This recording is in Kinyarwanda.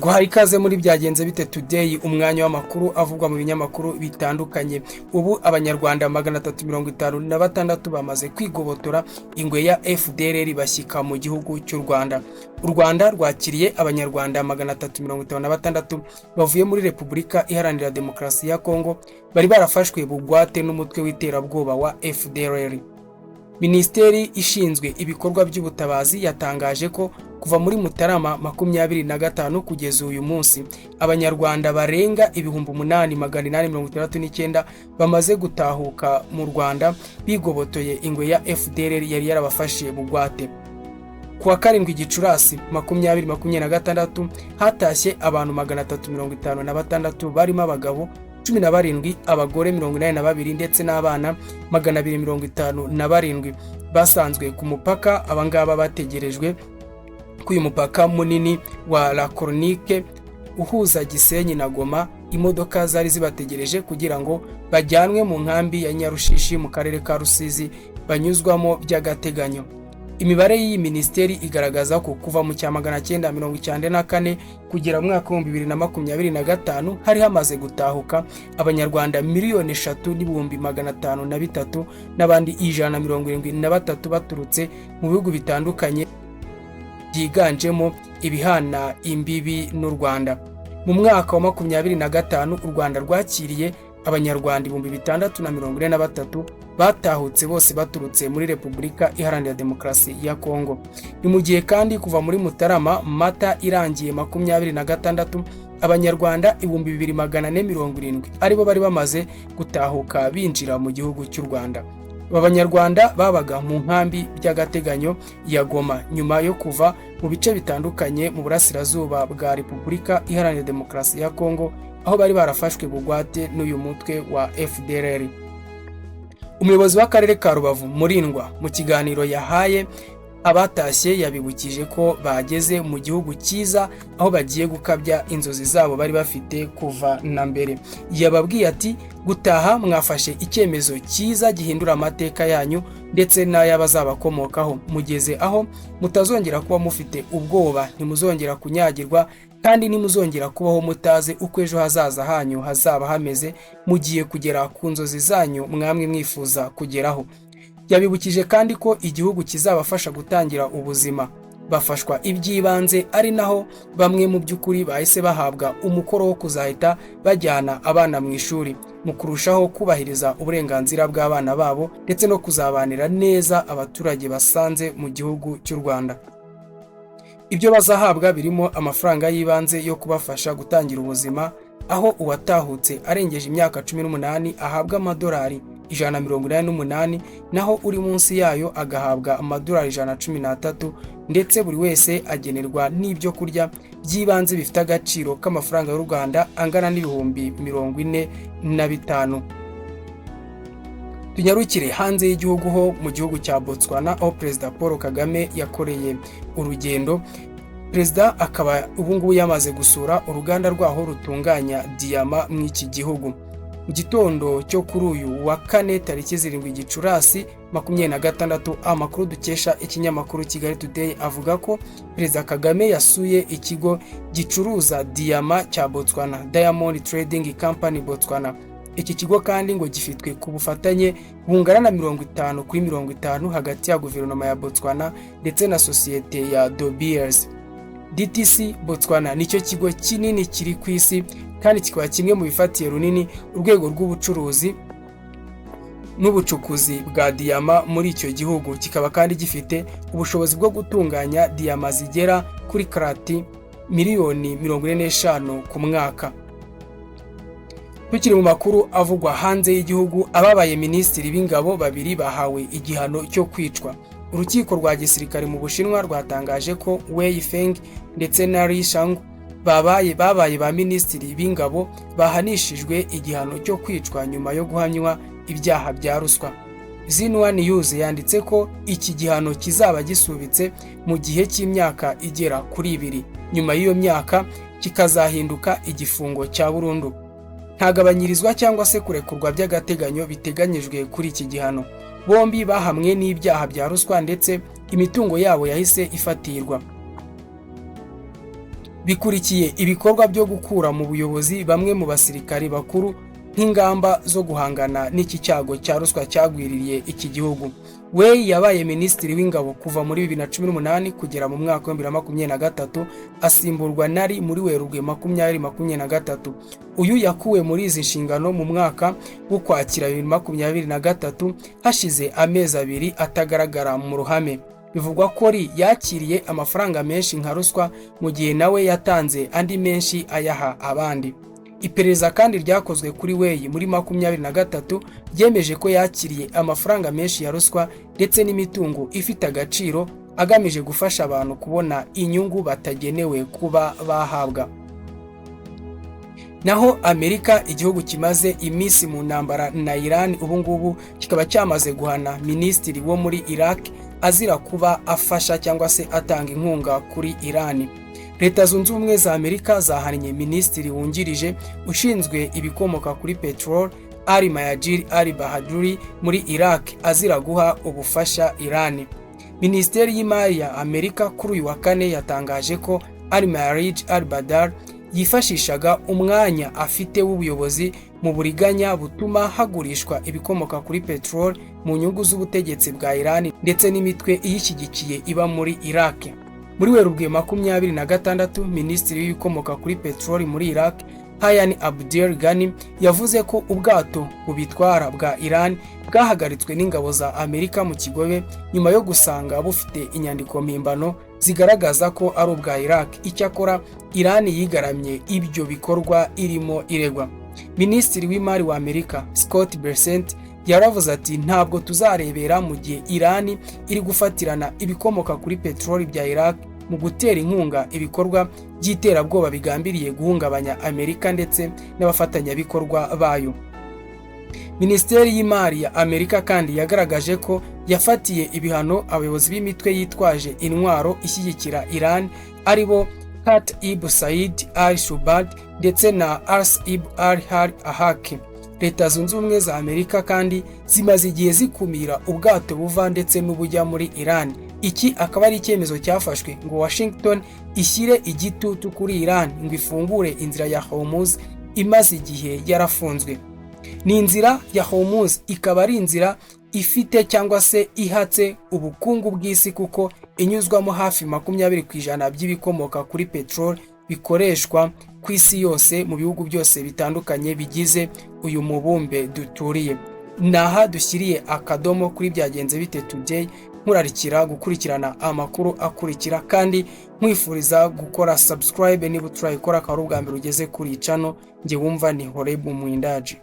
Guhaye ikaze muri byagenze bite today, umwanya w'amakuru avugwa mu binyamakuru bitandukanye. Ubu abanyarwanda 356 bamaze kwigobotora ingwe ya FDLR bashyika mu gihugu cy'u Rwanda. U Rwanda rwakiriye abanyarwanda 356 bavuye muri Repubulika Iharanira Demokarasi ya Kongo bari barafashwe bugwate n'umutwe w'iterabwoba wa FDLR. Minisiteri ishinzwe ibikorwa by'ubutabazi yatangaje ko kuva muri Mutarama 2025 kugeza uyu munsi abanyarwanda barenga 8,869 bamaze gutahuka mu Rwanda bigobotoye ingwe ya FDLR yari yarabafashe bugwate. Kuwa 7 Gicurasi 2026 hatashye abantu 356 barimo abagabo 17, abagore 82 ndetse n'abana 257 basanzwe ku mupaka. Abangaba bategerejwe ku uyu mupaka munini wa La Chronique uhuza Gisenyi na Goma. Imodoka zari zibategereje kugira ngo bajyanwe mu nkambi ya Nyarushishi mu karere ka Rusizi banyuzwamo by'agateganyo. Imibare y'iyi minisiteri igaragaza ko kuva mu 1994 kugera mu mwaka wa 2025 hari hamaze gutahuka abanyarwanda 3,503,000 n'abandi 173 baturutse mu bihugu bitandukanye byiganjemo ibihana imbibi n'u Rwanda. Mu mwaka wa 2025 u Rwanda rwakiriye abanyarwanda 643 batahutse bose baturutse muri Repubulika Iharanira Demokarasi ya Kongo. Ni mu gihe kandi kuva muri Mutarama Mata irangiye 2026 abanyarwanda 2,470 aribo bari bamaze gutahuka binjira mu gihugu cy'u Rwanda. Abanyarwanda babaga mu nkambi by'agateganyo ya Goma nyuma yo kuva mu bice bitandukanye mu burasirazuba bwa Repubulika Iharanira Demokarasi ya Kongo aho bari barafashwe bugwate n'uyu mutwe wa FDLR. Umuyobozi w'akarere ka Rubavu Murindwa mu kiganiro yahaye abatashye yabibukije ko bageze mu gihugu cyiza aho bagiye gukabya inzozi zabo bari bafite kuva na mbere. Yababwiye ati gutaha mwafashe icyemezo cyiza gihindura amateka yanyu ndetse n'ayabazabakomokaho. Mugeze aho mutazongera kuba mufite ubwoba, ntimuzongera kunyagirwa kandi nimuzongera kubaho mutaze uko ejo hazaza hanyu hazaba hameze. Mugiye kugera ku nzozi zanyu mwamwe mwifuza kugeraho. Yabibukije kandi ko igihugu kizabafasha gutangira ubuzima. Bafashwa iby'ibanze ari naho bamwe mu by'ukuri bahise bahabwa umukoro wo kuzahita bajyana abana mu ishuri mu kurushaho kubahiriza uburenganzira bw'abana babo ndetse no kuzabanira neza abaturage basanze mu gihugu cy'u Rwanda. Ibyo bazahabwa birimo amafaranga y'ibanze yo kubafasha gutangira ubuzima, aho uwatahutse arengeje imyaka 18 ahabwa amadolari 188, naho uri munsi yayo agahabwa amadolari 113, ndetse buri wese agenerwa n'ibyo kurya by'ibanze bifite agaciro k'amafaranga y'u Rwanda angana n'ibihumbi 45. Tunyarukire hanze y'igihugu ho mu gihugu cya Botswana aho Perezida Paul Kagame yakoreye urugendo. Perezida akaba ubungubu yamaze gusura uruganda rwaho rutunganya diyama mu iki gihugu. Mu gitondo cyo kuri uyu wa 4 tariki 7 Gicurasi 2026 amakuru dukesha ikinyamakuru Kigali Today avuga ko Perezida Kagame yasuye ikigo gicuruza diyama cya Botswana, Diamond Trading Company Botswana. Iki kigo kandi ngo gifitwe ku bufatanye bungana na 50-50 hagati ya guverinoma ya Botswana ndetse na sosiyete ya De Beers. DTC Botswana nicyo kigo kinini kiri ku isi kandi kikaba kimwe mu bifatiye runini urwego rw'ubucuruzi n'ubucukuzi bwa diyama muri icyo gihugu. Kikaba kandi gifite ubushobozi bwo gutunganya diyama zigera kuri karati miliyoni 45 ku mwaka. Tukiri mu makuru avugwa hanze y'igihugu, ababaye minisitiri b'ingabo babiri bahawe igihano cyo kwicwa. Urukiko rwa gisirikare mu Bushinwa rwatangaje ko Wei Feng ndetse na Li Shang babaye ba minisitiri b'ingabo bahanishijwe igihano cyo kwicwa nyuma yo guhanywa ibyaha bya ruswa. Xinhua News yanditse ko iki gihano kizaba gisubitse mu gihe cy'imyaka igera kuri 2. Nyuma y'iyo myaka kikazahinduka igifungo cya burundu. Ntagabanyirizwa cyangwa se kurekurwa by'agateganyo biteganyijwe kuri iki gihano. Bombi bahamwe n'ibyaha bya ruswa ndetse imitungo yabo yahise ifatirwa. bikurikiye ibikorwa byo gukura mu buyobozi bamwe mu basirikari bakuru nk'ingamba zo guhangana n'iki cyago cya ruswa cyagwiririye iki gihugu. Wei yabaye minisitiri w'ingabo kuva muri 2018 kugera mu mwaka wa 2023, asimburwa nari muri Werurwe 2023. Uyu yakuwe muri izi nshingano mu mwaka w'Ukwakira 2023 hashize amezi abiri atagaragara mu ruhame. Bivugwa ko yakiriye amafaranga menshi nka ruswa mu gihe nawe yatanze andi menshi ayaha abandi. Iperereza kandi ryakozwe kuri Wei muri 2023 ryemeje ko yakiriye amafaranga menshi ya ruswa ndetse n'imitungo ifite agaciro agamije gufasha abantu kubona inyungu batagenewe kuba bahabwa. Naho Amerika, igihugu kimaze iminsi mu ntambara na Iran, ubu ngubu kikaba cyamaze guhana minisitiri wo muri Iraq azira kuba afasha cyangwa se atanga inkunga kuri Iran. Leta Zunze Ubumwe za Amerika zahannye minisitiri wungirije ushinzwe ibikomoka kuri petrol Ali Mayajir Ali Bahaduri muri Iraq azira guha ubufasha Iran. Minisiteri y'Imari ya Amerika kuri uyu wa kane yatangaje ko Ali Mayajir Ali Badar yifashishaga umwanya afite w'ubuyobozi mu buriganya butuma hagurishwa ibikomoka kuri petrol mu nyungu z'ubutegetsi bwa Iran ndetse n'imitwe iyishyigikiye iba muri Iraq. Muri Werurwe 2026, minisitiri w'ibikomoka kuri petroli muri Iraq Hayani Abdel Ghani yavuze ko ubwato bubitwara bwa Iran bwahagaritswe n'ingabo za Amerika mu Kigobe nyuma yo gusanga bufite inyandiko mpimbano zigaragaza ko ari ubwa Iraq. Icyakora Iran yigaramye ibyo bikorwa irimo iregwa. Minisitiri w'Imari wa Amerika Scott Bessent yaravuze ati ntabwo tuzarebera mu gihe Iran iri gufatirana ibikomoka kuri petroli bya Iraq mu gutera inkunga ibikorwa by'iterabwoba bigambiriye guhungabanya Amerika ndetse n'abafatanyabikorwa bayo. Minisiteri y'Imari ya Amerika kandi yagaragaje ko yafatiye ibihano abayobozi b'imitwe yitwaje intwaro ishyigikira Iran aribo Kataib Said al-Shubad ndetse na Asib al-Ahaki. Leta Zunze Ubumwe za Amerika kandi zimaze igihe zikumira ubwato buva ndetse n'ubujya muri Iran. Iki akaba ari icyemezo cyafashwe ngo Washington ishyire igitutu kuri Iran ngo ifungure inzira ya Hormuz imaze igihe yarafunzwe. Ni inzira ya Hormuz ikaba ari inzira ifite cyangwa se ihatse ubukungu bw'isi kuko inyuzwamo hafi 20% by'ibikomoka kuri petrol bikoreshwa ku isi yose mu bihugu byose bitandukanye bigize uyu mubumbe duturiye. Naha dushyiriye akadomo kuri Byagenze Bite Today, nkurarikira gukurikirana amakuru akurikira kandi nkwifuriza gukora subscribe niba utarayikora akaba ari ubwa mbere ugeze kuri channel. Nge wumva ni Horeb Mwindaji.